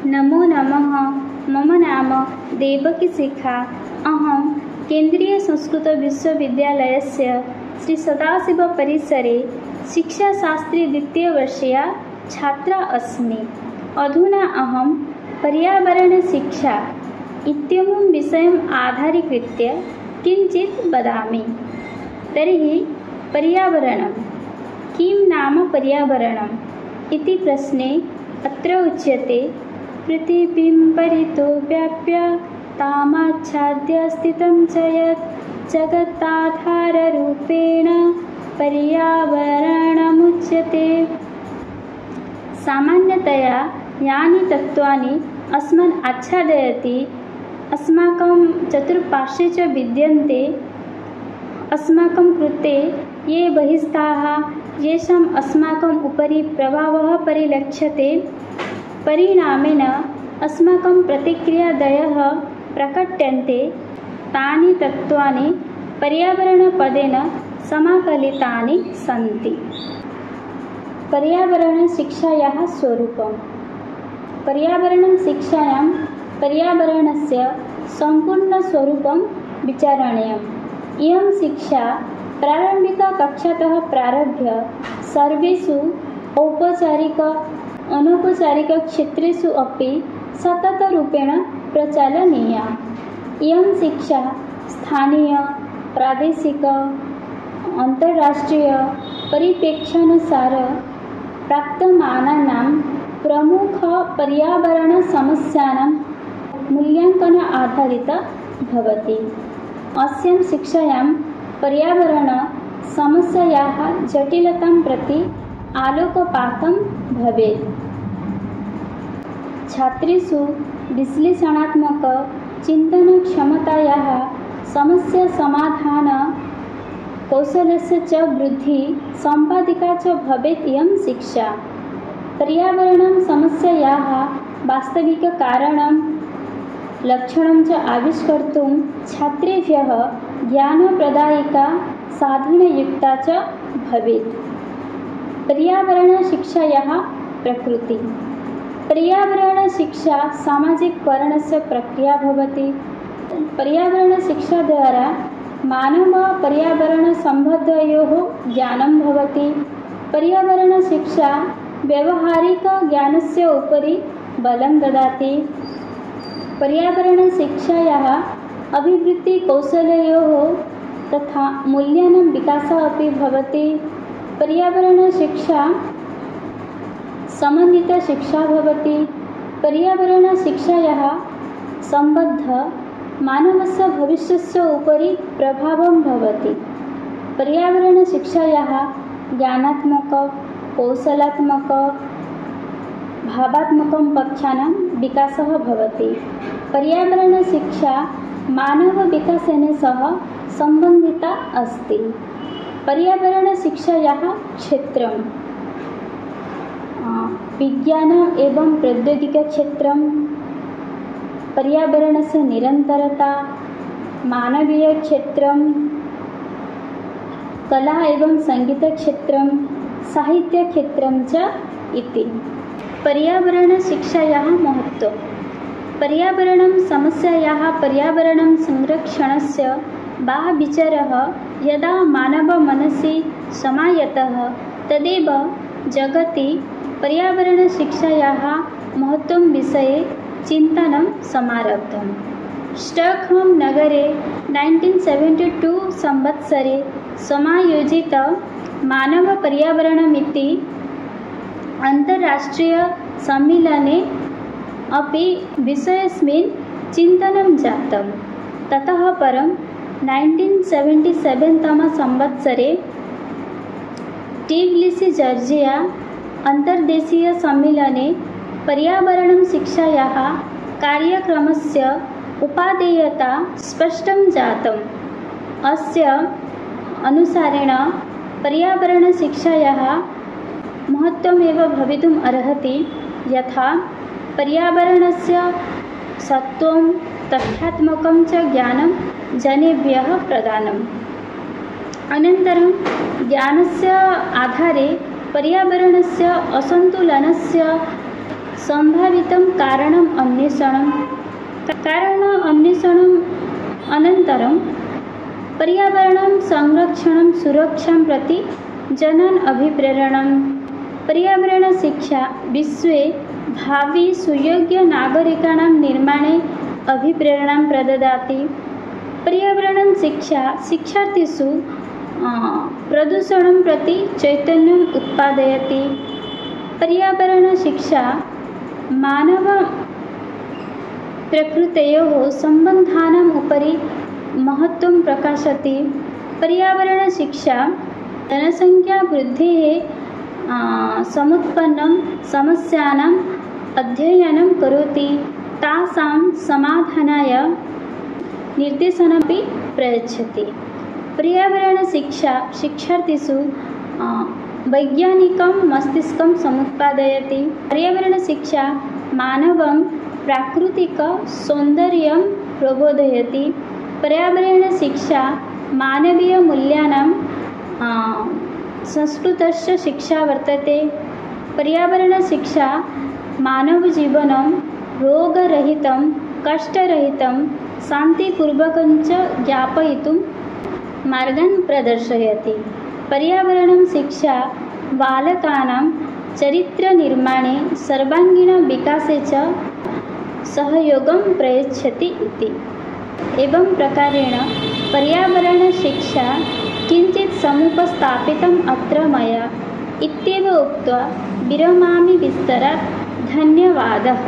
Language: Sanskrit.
नमो नमः। मम नाम देवकीशिखा। अहं केन्द्रीयसंस्कृतविश्वविद्यालयस्य श्रीसदाशिवपरिसरे शिक्षाशास्त्री द्वितीयवर्षीया छात्रा अस्मि। अधुना अहं पर्यावरणशिक्षा इत्यमुं विषयम् आधारीकृत्य किञ्चित् वदामि। तर्हि पर्यावरणं किं नाम पर्यावरणम् इति प्रश्ने अत्र उच्यते, पृथिवीं परितो व्याप्य तामाच्छाद्य स्थितं च यत् जगदाधाररूपेण पर्यावरणमुच्यते। सामान्यतया यानि तत्त्वानि अस्मान् आच्छादयति, अस्माकं चतुर्पार्श्वे च विद्यन्ते, अस्माकं कृते ये बहिस्थाः येषाम् अस्माकम् उपरि प्रभावः परिलक्ष्यते, परिणामेन अस्माकं प्रतिक्रियादयः प्रकट्यन्ते, तानि तत्त्वानि पर्यावरणपदेन समाकलितानि सन्ति। पर्यावरणशिक्षायाः स्वरूपं। पर्यावरणशिक्षायां पर्यावरणस्य सम्पूर्णस्वरूपं विचारणीयम्। इयं शिक्षा प्रारम्भिककक्षातः प्रारभ्य सर्वेषु औपचारिक अनौपचारिकक्षेत्रेषु अपि सततरूपेण प्रचालनीया। इयं शिक्षा स्थानीय, प्रादेशिक, अन्तर्राष्ट्रीय परिप्रेक्ष्यानुसारं प्राप्यमानानां प्रमुखपर्यावरणसमस्यानां मूल्याङ्कन आधारिता भवति। अस्यां शिक्षायां पर्यावरणसमस्यायाः जटिलतां प्रति आलोकपातं भवेत्। छात्रेषु विश्लेषणात्मकचिन्तनक्षमतायाः, समस्यासमाधानकौशलस्य च वृद्धिः सम्पादिका च भवेत्। इयं शिक्षा पर्यावरणं समस्यायाः वास्तविककारणं, लक्षणं च आविष्कर्तुं छात्रेभ्यः ज्ञानप्रदायिका, साधनयुक्ता च भवेत्। पर्यावरणशिक्षायाः प्रकृतिः। पर्यावरणशिक्षा सामाजिककरणस्य प्रक्रिया भवति। पर्यावरणशिक्षाद्वारा मानव-पर्यावरणसम्बन्धयोः ज्ञानं भवति। पर्यावरणशिक्षा व्यावहारिकज्ञानस्य उपरि बलं ददाति। पर्यावरणशिक्षायाः अभिवृद्धिकौशलयोः तथा मूल्यानां विकासः अपि भवति। पर्यावरणशिक्षा समन्वितशिक्षा भवति। पर्यावरणशिक्षायाः सम्बन्धः मानवस्य भविष्यस्य उपरि प्रभावं भवति। पर्यावरणशिक्षायाः ज्ञानात्मक, कौशलात्मक, भावात्मकं पक्षाणां विकासः भवति। पर्यावरणशिक्षा मानवविकासेन सह सम्बन्धिता अस्ति। पर्यावरणशिक्षायाः क्षेत्रं विज्ञान एवं प्रौद्योगिकक्षेत्रं, पर्यावरणस्य निरन्तरता, मानवीयक्षेत्रं, कला एवं सङ्गीतक्षेत्रं, साहित्यक्षेत्रं च इति। पर्यावरणशिक्षायाः महत्त्वं। पर्यावरणं समस्यायाः पर्यावरणं संरक्षणस्य वा विचारः यदा मानवमनसि समायतः तदेव जगति पर्यावरणशिक्षायाः महत्त्वं विषये चिन्तनं समारब्धम्। स्टॉकहोम् नगरे 1972 संवत्सरे समायोजित मानवपर्यावरणमिति अन्तर्राष्ट्रीयसम्मेलने अपि विषयेऽस्मिन् चिन्तनं जातं। ततः परं 1977 तमसंवत्सरे टिब्लिसी जॉर्जिया अन्तर्देशीयसम्मेलने पर्यावरणं शिक्षायाः कार्यक्रमस्य उपादेयता स्पष्टं जातम्। अस्य अनुसारेण पर्यावरणशिक्षायाः महत्त्वमेव भवितुम् अर्हति, यथा पर्यावरणस्य सत्त्वं, तथ्यात्मकं च ज्ञानं जनेभ्यः प्रदानम्। अनन्तरं ज्ञानस्य आधारे पर्यावरणस्य असन्तुलनस्य सम्भावितं कारणम् अन्वेषणम् अनन्तरं पर्यावरणं संरक्षणं सुरक्षां प्रति जनान् अभिप्रेरणं। पर्यावरणशिक्षा विश्वे भावी सुयोग्यनागरिकाणां निर्माणे अभिप्रेरणां प्रददाति। पर्यावरणशिक्षा शिक्षार्थीषु प्रदूषणं प्रति चैतन्यम् उत्पादयति। पर्यावरणशिक्षा मानवप्रकृतयोः सम्बन्धानाम् उपरि महत्त्वं प्रकाशयति। पर्यावरणशिक्षा जनसङ्ख्यावृद्धेः समुत्पन्नं समस्यानाम् अध्ययनं करोति, तासां समाधानाय निर्देशनमपि प्रयच्छति। पर्यावरणशिक्षा शिक्षार्थीषु वैज्ञानिकं मस्तिष्कं समुत्पादयति। पर्यावरणशिक्षा मानवं प्राकृतिकसौन्दर्यं प्रबोधयति। पर्यावरणशिक्षा मानवीयमूल्यानां संस्कृतस्य शिक्षा वर्तते। पर्यावरणशिक्षा मानवजीवनं रोगरहितं कष्टरहितं शान्तिपूर्वकं च ज्ञापयितुं मार्गान् प्रदर्शयति। पर्यावरणशिक्षा बालकानां चरित्रनिर्माणे सर्वाङ्गीणविकासे च सहयोगं प्रयच्छति इति। एवं प्रकारेण पर्यावरणशिक्षा किञ्चित् समुपस्थापितम् अत्र मया इत्येव उक्त्वा विरमामि विस्तरात्। धन्यवादः।